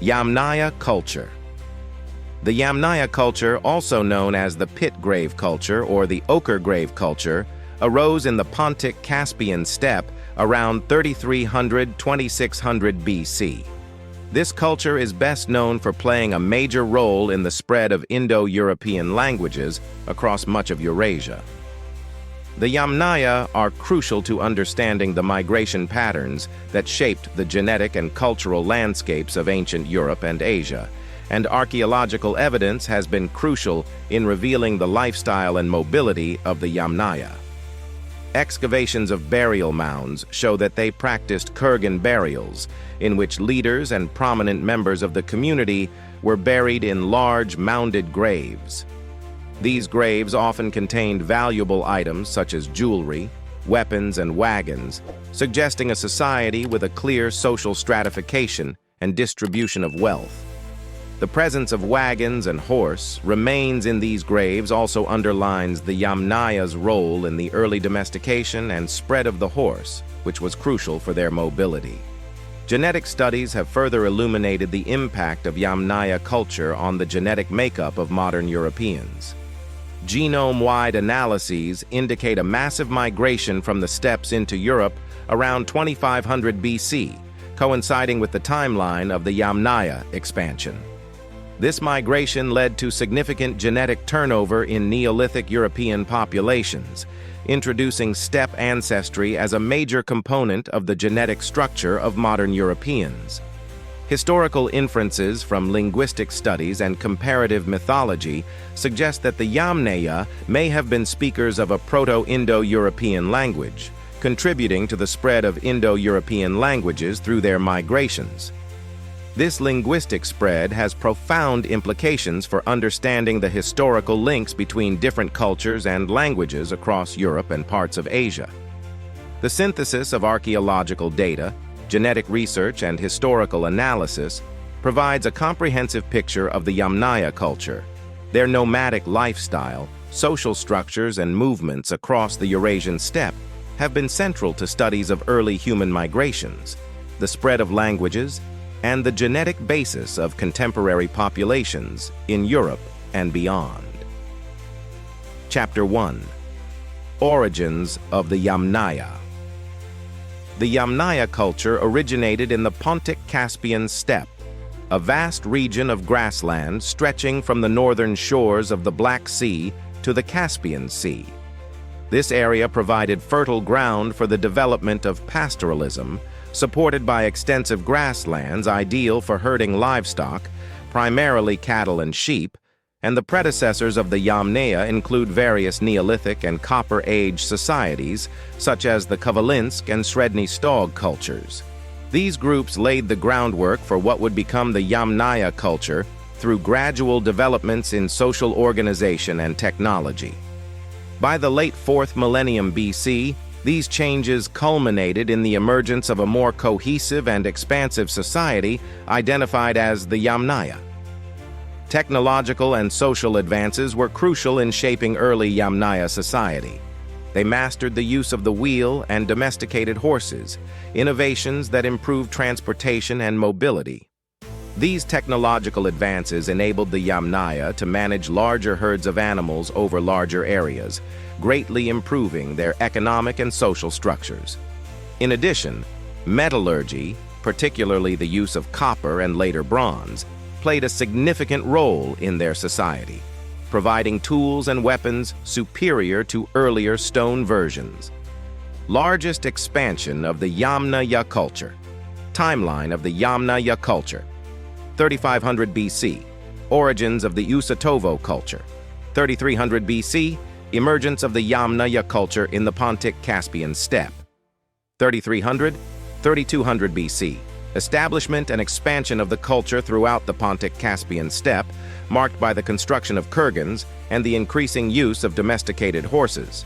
Yamnaya Culture. The Yamnaya culture, also known as the pit grave culture or the ochre grave culture, arose in the Pontic-Caspian steppe around 3300–2600 BC. This culture is best known for playing a major role in the spread of Indo-European languages across much of Eurasia. The Yamnaya are crucial to understanding the migration patterns that shaped the genetic and cultural landscapes of ancient Europe and Asia, and archaeological evidence has been crucial in revealing the lifestyle and mobility of the Yamnaya. Excavations of burial mounds show that they practiced Kurgan burials, in which leaders and prominent members of the community were buried in large mounded graves. These graves often contained valuable items such as jewelry, weapons, and wagons, suggesting a society with a clear social stratification and distribution of wealth. The presence of wagons and horse remains in these graves also underlines the Yamnaya's role in the early domestication and spread of the horse, which was crucial for their mobility. Genetic studies have further illuminated the impact of Yamnaya culture on the genetic makeup of modern Europeans. Genome-wide analyses indicate a massive migration from the steppes into Europe around 2500 BC, coinciding with the timeline of the Yamnaya expansion. This migration led to significant genetic turnover in Neolithic European populations, introducing steppe ancestry as a major component of the genetic structure of modern Europeans. Historical inferences from linguistic studies and comparative mythology suggest that the Yamnaya may have been speakers of a Proto-Indo-European language, contributing to the spread of Indo-European languages through their migrations. This linguistic spread has profound implications for understanding the historical links between different cultures and languages across Europe and parts of Asia. The synthesis of archaeological data, genetic research, and historical analysis provides a comprehensive picture of the Yamnaya culture, their nomadic lifestyle, social structures, and movements across the Eurasian steppe have been central to studies of early human migrations, the spread of languages, and the genetic basis of contemporary populations in Europe and beyond. Chapter 1. Origins of the Yamnaya. The Yamnaya culture originated in the Pontic-Caspian steppe, a vast region of grassland stretching from the northern shores of the Black Sea to the Caspian Sea. This area provided fertile ground for the development of pastoralism, supported by extensive grasslands ideal for herding livestock, primarily cattle and sheep, and the predecessors of the Yamnaya include various Neolithic and Copper Age societies, such as the Kovalinsk and Sredny Stog cultures. These groups laid the groundwork for what would become the Yamnaya culture through gradual developments in social organization and technology. By the late 4th millennium BC, these changes culminated in the emergence of a more cohesive and expansive society identified as the Yamnaya. Technological and social advances were crucial in shaping early Yamnaya society. They mastered the use of the wheel and domesticated horses, innovations that improved transportation and mobility. These technological advances enabled the Yamnaya to manage larger herds of animals over larger areas, greatly improving their economic and social structures. In addition, metallurgy, particularly the use of copper and later bronze, played a significant role in their society, providing tools and weapons superior to earlier stone versions. Largest expansion of the Yamnaya culture. Timeline of the Yamnaya culture. 3500 BC. Origins of the Usatovo culture. 3300 BC. Emergence of the Yamnaya culture in the Pontic-Caspian steppe. 3300–3200 BC. Establishment and expansion of the culture throughout the Pontic-Caspian steppe, marked by the construction of kurgans and the increasing use of domesticated horses.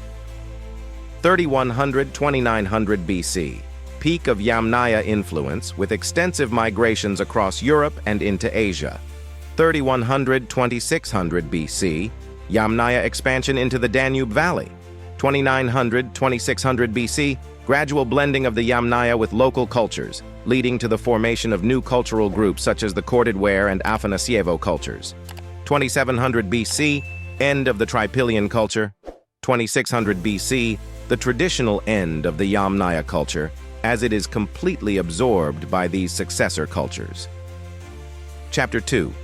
3100–2900 BC. Peak of Yamnaya influence with extensive migrations across Europe and into Asia. 3100–2600 BC. Yamnaya expansion into the Danube Valley. 2900–2600 BC. Gradual blending of the Yamnaya with local cultures, leading to the formation of new cultural groups such as the corded ware and Afanasyevo cultures. 2700 BC, end of the Trypillian culture. 2600 BC, the traditional end of the Yamnaya culture, as it is completely absorbed by these successor cultures. Chapter 2.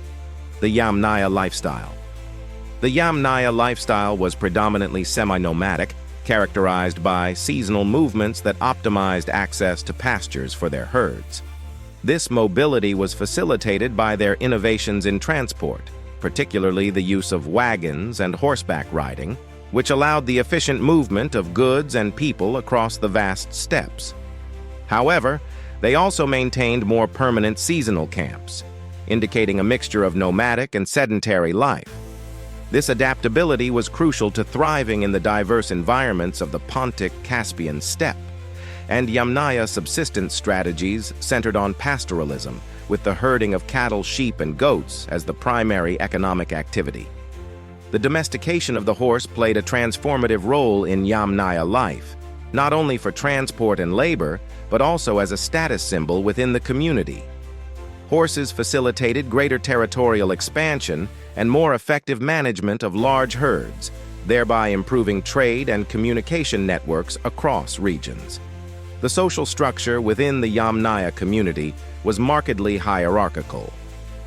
The Yamnaya lifestyle. The Yamnaya lifestyle was predominantly semi-nomadic, characterized by seasonal movements that optimized access to pastures for their herds. This mobility was facilitated by their innovations in transport, particularly the use of wagons and horseback riding, which allowed the efficient movement of goods and people across the vast steppes. However, they also maintained more permanent seasonal camps, indicating a mixture of nomadic and sedentary life. This adaptability was crucial to thriving in the diverse environments of the Pontic-Caspian steppe, and Yamnaya subsistence strategies centered on pastoralism, with the herding of cattle, sheep, and goats as the primary economic activity. The domestication of the horse played a transformative role in Yamnaya life, not only for transport and labor, but also as a status symbol within the community. Horses facilitated greater territorial expansion and more effective management of large herds, thereby improving trade and communication networks across regions. The social structure within the Yamnaya community was markedly hierarchical.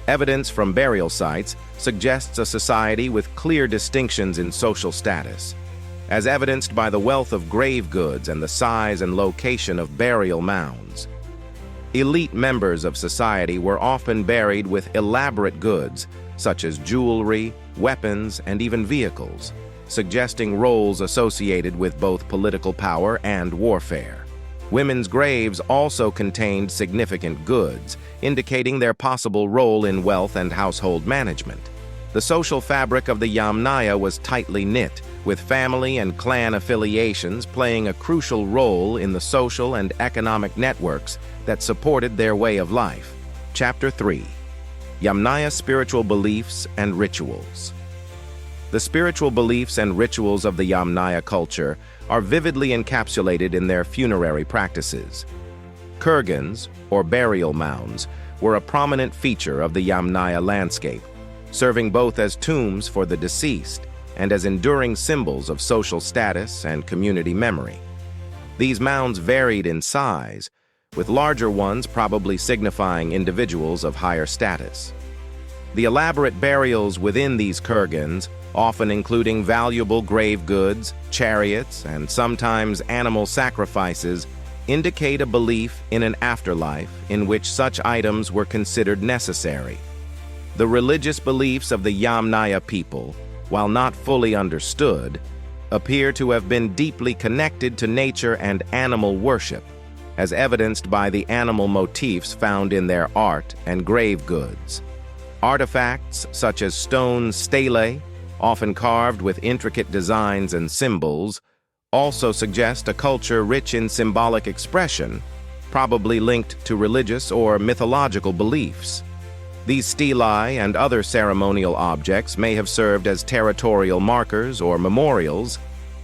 Evidence from burial sites suggests a society with clear distinctions in social status, as evidenced by the wealth of grave goods and the size and location of burial mounds. Elite members of society were often buried with elaborate goods, such as jewelry, weapons, and even vehicles, suggesting roles associated with both political power and warfare. Women's graves also contained significant goods, indicating their possible role in wealth and household management. The social fabric of the Yamnaya was tightly knit, with family and clan affiliations playing a crucial role in the social and economic networks that supported their way of life. Chapter 3. Yamnaya spiritual beliefs and rituals. The spiritual beliefs and rituals of the Yamnaya culture are vividly encapsulated in their funerary practices. Kurgans, or burial mounds, were a prominent feature of the Yamnaya landscape, serving both as tombs for the deceased and as enduring symbols of social status and community memory. These mounds varied in size, with larger ones probably signifying individuals of higher status. The elaborate burials within these kurgans, often including valuable grave goods, chariots, and sometimes animal sacrifices, indicate a belief in an afterlife in which such items were considered necessary. The religious beliefs of the Yamnaya people, while not fully understood, appear to have been deeply connected to nature and animal worship, as evidenced by the animal motifs found in their art and grave goods. Artifacts such as stone stelae, often carved with intricate designs and symbols, also suggest a culture rich in symbolic expression, probably linked to religious or mythological beliefs. These stelae and other ceremonial objects may have served as territorial markers or memorials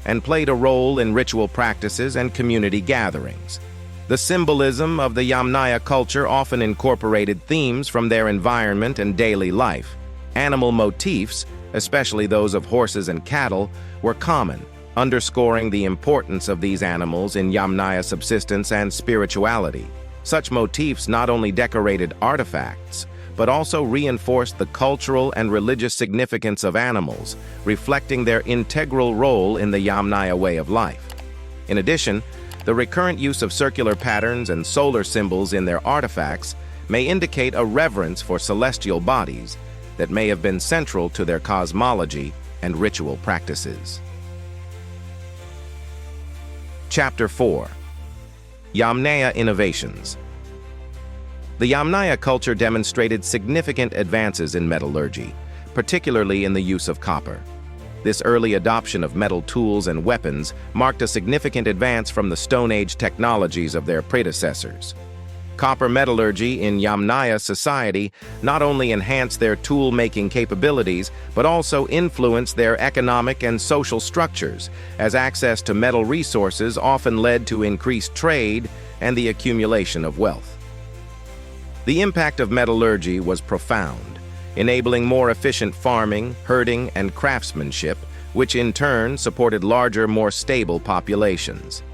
and played a role in ritual practices and community gatherings. The symbolism of the Yamnaya culture often incorporated themes from their environment and daily life. Animal motifs, especially those of horses and cattle, were common, underscoring the importance of these animals in Yamnaya subsistence and spirituality. Such motifs not only decorated artifacts, but also reinforced the cultural and religious significance of animals, reflecting their integral role in the Yamnaya way of life. In addition, the recurrent use of circular patterns and solar symbols in their artifacts may indicate a reverence for celestial bodies that may have been central to their cosmology and ritual practices. Chapter 4. Yamnaya Innovations. The Yamnaya culture demonstrated significant advances in metallurgy, particularly in the use of copper. This early adoption of metal tools and weapons marked a significant advance from the Stone Age technologies of their predecessors. Copper metallurgy in Yamnaya society not only enhanced their tool-making capabilities, but also influenced their economic and social structures, as access to metal resources often led to increased trade and the accumulation of wealth. The impact of metallurgy was profound, enabling more efficient farming, herding, and craftsmanship, which in turn supported larger, more stable populations.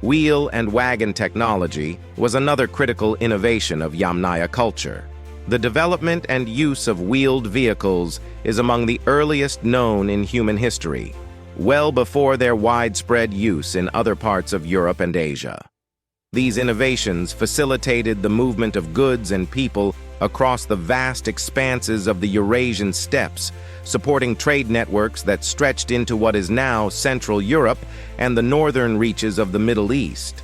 Wheel and wagon technology was another critical innovation of Yamnaya culture. The development and use of wheeled vehicles is among the earliest known in human history, well before their widespread use in other parts of Europe and Asia. These innovations facilitated the movement of goods and people across the vast expanses of the Eurasian steppes, supporting trade networks that stretched into what is now Central Europe and the northern reaches of the Middle East.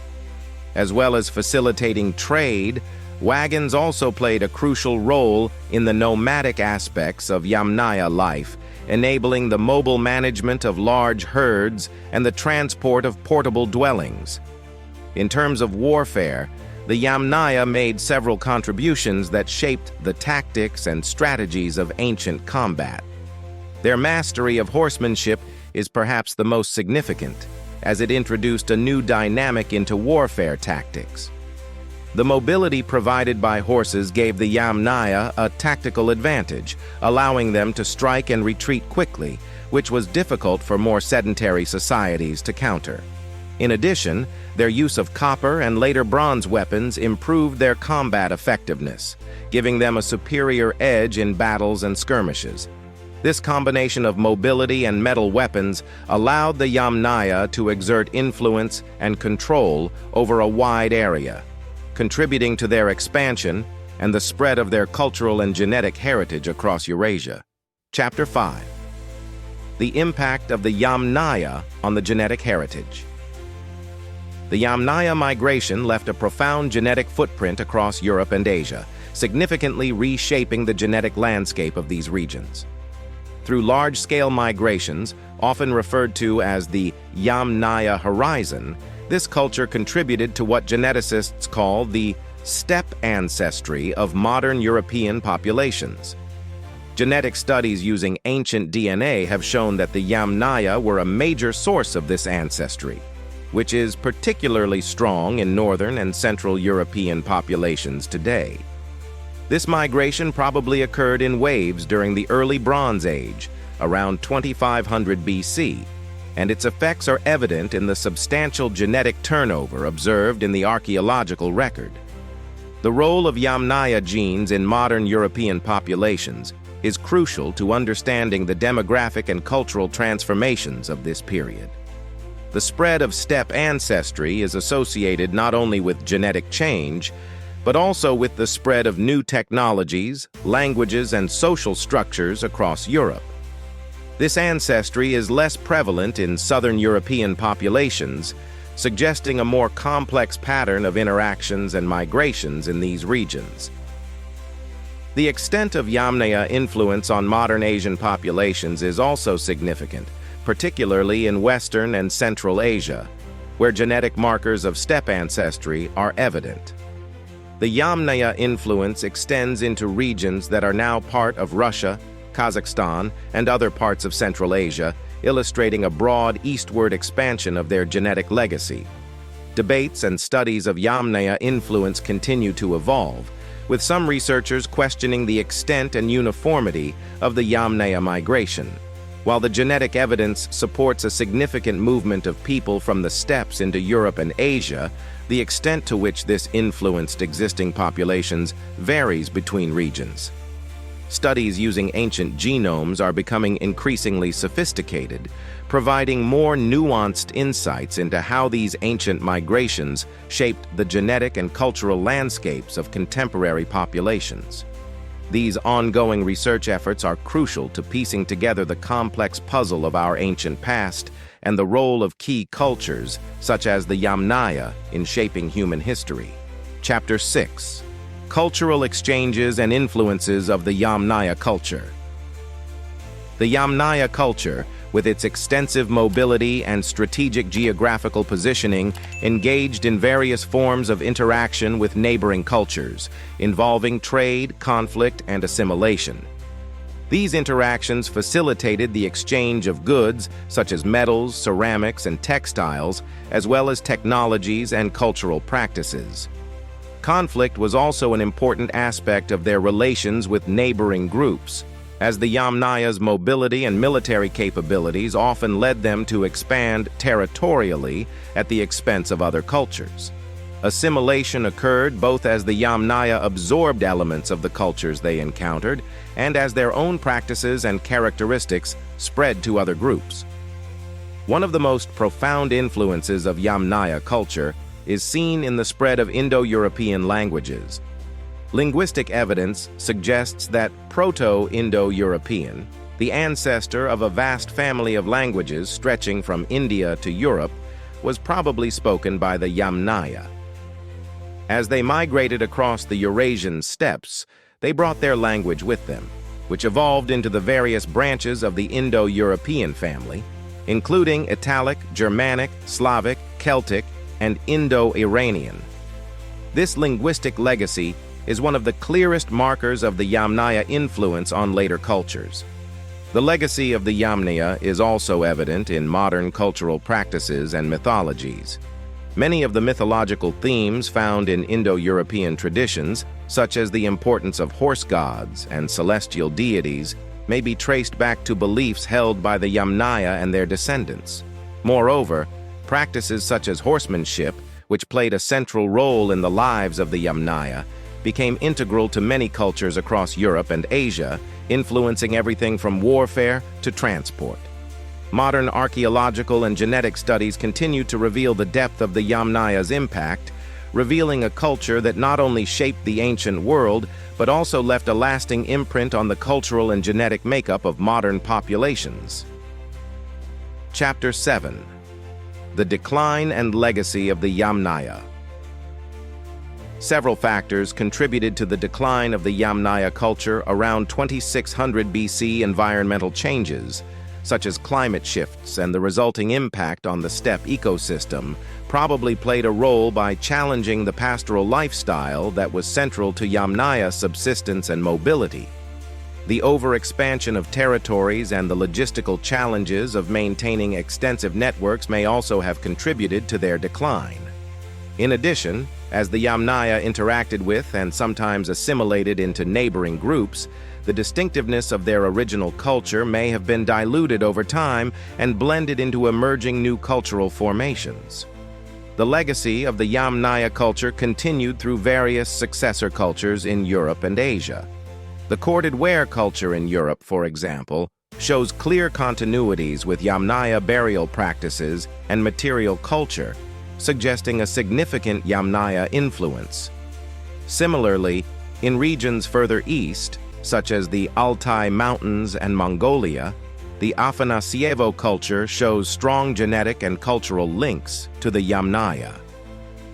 As well as facilitating trade, wagons also played a crucial role in the nomadic aspects of Yamnaya life, enabling the mobile management of large herds and the transport of portable dwellings. In terms of warfare, the Yamnaya made several contributions that shaped the tactics and strategies of ancient combat. Their mastery of horsemanship is perhaps the most significant, as it introduced a new dynamic into warfare tactics. The mobility provided by horses gave the Yamnaya a tactical advantage, allowing them to strike and retreat quickly, which was difficult for more sedentary societies to counter. In addition, their use of copper and later bronze weapons improved their combat effectiveness, giving them a superior edge in battles and skirmishes. This combination of mobility and metal weapons allowed the Yamnaya to exert influence and control over a wide area, contributing to their expansion and the spread of their cultural and genetic heritage across Eurasia. Chapter 5. The impact of the Yamnaya on the genetic heritage. The Yamnaya migration left a profound genetic footprint across Europe and Asia, significantly reshaping the genetic landscape of these regions. Through large-scale migrations, often referred to as the Yamnaya horizon, this culture contributed to what geneticists call the steppe ancestry of modern European populations. Genetic studies using ancient DNA have shown that the Yamnaya were a major source of this ancestry, which is particularly strong in northern and central European populations today. This migration probably occurred in waves during the early Bronze Age, around 2500 BC, and its effects are evident in the substantial genetic turnover observed in the archaeological record. The role of Yamnaya genes in modern European populations is crucial to understanding the demographic and cultural transformations of this period. The spread of steppe ancestry is associated not only with genetic change, but also with the spread of new technologies, languages, and social structures across Europe. This ancestry is less prevalent in southern European populations, suggesting a more complex pattern of interactions and migrations in these regions. The extent of Yamnaya influence on modern Asian populations is also significant, particularly in Western and Central Asia, where genetic markers of steppe ancestry are evident. The Yamnaya influence extends into regions that are now part of Russia, Kazakhstan, and other parts of Central Asia, illustrating a broad eastward expansion of their genetic legacy. Debates and studies of Yamnaya influence continue to evolve, with some researchers questioning the extent and uniformity of the Yamnaya migration. While the genetic evidence supports a significant movement of people from the steppes into Europe and Asia, the extent to which this influenced existing populations varies between regions. Studies using ancient genomes are becoming increasingly sophisticated, providing more nuanced insights into how these ancient migrations shaped the genetic and cultural landscapes of contemporary populations. These ongoing research efforts are crucial to piecing together the complex puzzle of our ancient past and the role of key cultures, such as the Yamnaya, in shaping human history. Chapter 6. Cultural exchanges and influences of the Yamnaya culture. The Yamnaya culture, with its extensive mobility and strategic geographical positioning, engaged in various forms of interaction with neighboring cultures, involving trade, conflict, and assimilation. These interactions facilitated the exchange of goods such as metals, ceramics, and textiles, as well as technologies and cultural practices. Conflict was also an important aspect of their relations with neighboring groups, as the Yamnaya's mobility and military capabilities often led them to expand territorially at the expense of other cultures. Assimilation occurred both as the Yamnaya absorbed elements of the cultures they encountered and as their own practices and characteristics spread to other groups. One of the most profound influences of Yamnaya culture is seen in the spread of Indo-European languages. Linguistic evidence suggests that Proto-Indo-European, the ancestor of a vast family of languages stretching from India to Europe, was probably spoken by the Yamnaya. As they migrated across the Eurasian steppes, they brought their language with them, which evolved into the various branches of the Indo-European family, including Italic, Germanic, Slavic, Celtic, and Indo-Iranian. This linguistic legacy is one of the clearest markers of the Yamnaya influence on later cultures. The legacy of the Yamnaya is also evident in modern cultural practices and mythologies. Many of the mythological themes found in Indo-European traditions, such as the importance of horse gods and celestial deities, may be traced back to beliefs held by the Yamnaya and their descendants. Moreover, practices such as horsemanship, which played a central role in the lives of the Yamnaya, became integral to many cultures across Europe and Asia, influencing everything from warfare to transport. Modern archaeological and genetic studies continue to reveal the depth of the Yamnaya's impact, revealing a culture that not only shaped the ancient world, but also left a lasting imprint on the cultural and genetic makeup of modern populations. Chapter 7. The Decline and Legacy of the Yamnaya. Several factors contributed to the decline of the Yamnaya culture around 2600 BC. Environmental changes, such as climate shifts and the resulting impact on the steppe ecosystem, probably played a role by challenging the pastoral lifestyle that was central to Yamnaya subsistence and mobility. The overexpansion of territories and the logistical challenges of maintaining extensive networks may also have contributed to their decline. In addition, as the Yamnaya interacted with and sometimes assimilated into neighboring groups, the distinctiveness of their original culture may have been diluted over time and blended into emerging new cultural formations. The legacy of the Yamnaya culture continued through various successor cultures in Europe and Asia. The corded ware culture in Europe, for example, shows clear continuities with Yamnaya burial practices and material culture, suggesting a significant Yamnaya influence. Similarly, in regions further east, such as the Altai Mountains and Mongolia, the Afanasyevo culture shows strong genetic and cultural links to the Yamnaya.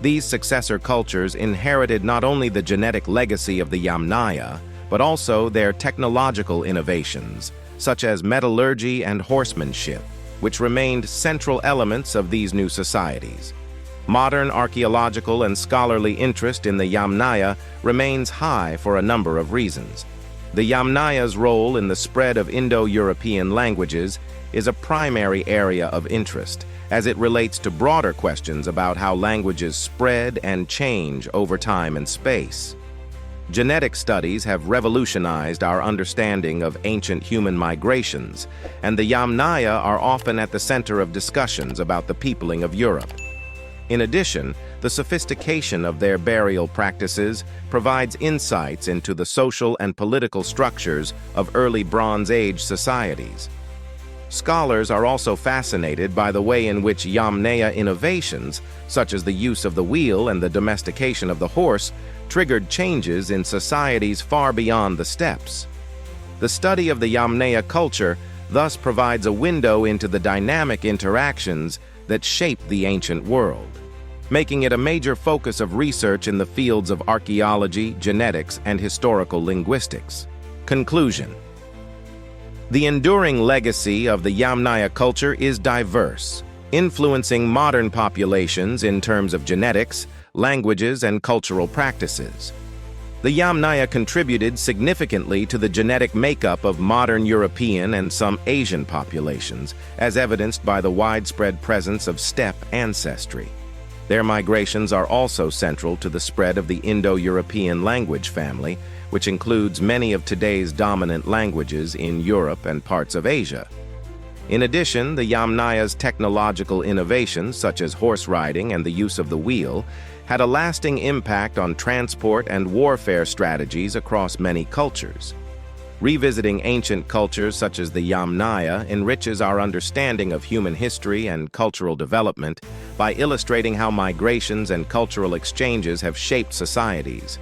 These successor cultures inherited not only the genetic legacy of the Yamnaya, but also their technological innovations, such as metallurgy and horsemanship, which remained central elements of these new societies. Modern archaeological and scholarly interest in the Yamnaya remains high for a number of reasons. The Yamnaya's role in the spread of Indo-European languages is a primary area of interest, as it relates to broader questions about how languages spread and change over time and space. Genetic studies have revolutionized our understanding of ancient human migrations, and the Yamnaya are often at the center of discussions about the peopling of Europe. In addition, the sophistication of their burial practices provides insights into the social and political structures of early Bronze Age societies. Scholars are also fascinated by the way in which Yamnaya innovations, such as the use of the wheel and the domestication of the horse, triggered changes in societies far beyond the steppes. The study of the Yamnaya culture thus provides a window into the dynamic interactions that shape the ancient world, making it a major focus of research in the fields of archaeology, genetics, and historical linguistics. Conclusion. The enduring legacy of the Yamnaya culture is diverse, influencing modern populations in terms of genetics, languages, and cultural practices. The Yamnaya contributed significantly to the genetic makeup of modern European and some Asian populations, as evidenced by the widespread presence of steppe ancestry. Their migrations are also central to the spread of the Indo-European language family, which includes many of today's dominant languages in Europe and parts of Asia. In addition, the Yamnaya's technological innovations, such as horse riding and the use of the wheel, had a lasting impact on transport and warfare strategies across many cultures. Revisiting ancient cultures such as the Yamnaya enriches our understanding of human history and cultural development by illustrating how migrations and cultural exchanges have shaped societies.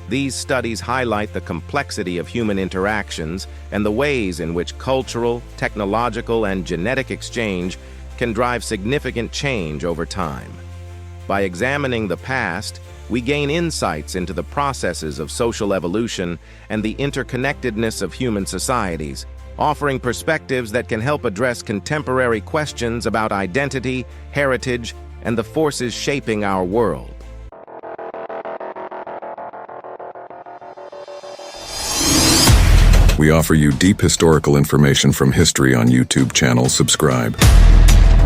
These studies highlight the complexity of human interactions and the ways in which cultural, technological, and genetic exchange can drive significant change over time. By examining the past, we gain insights into the processes of social evolution and the interconnectedness of human societies, offering perspectives that can help address contemporary questions about identity, heritage, and the forces shaping our world. We offer you deep historical information from history on YouTube channel. Subscribe.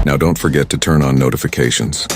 Now don't forget to turn on notifications.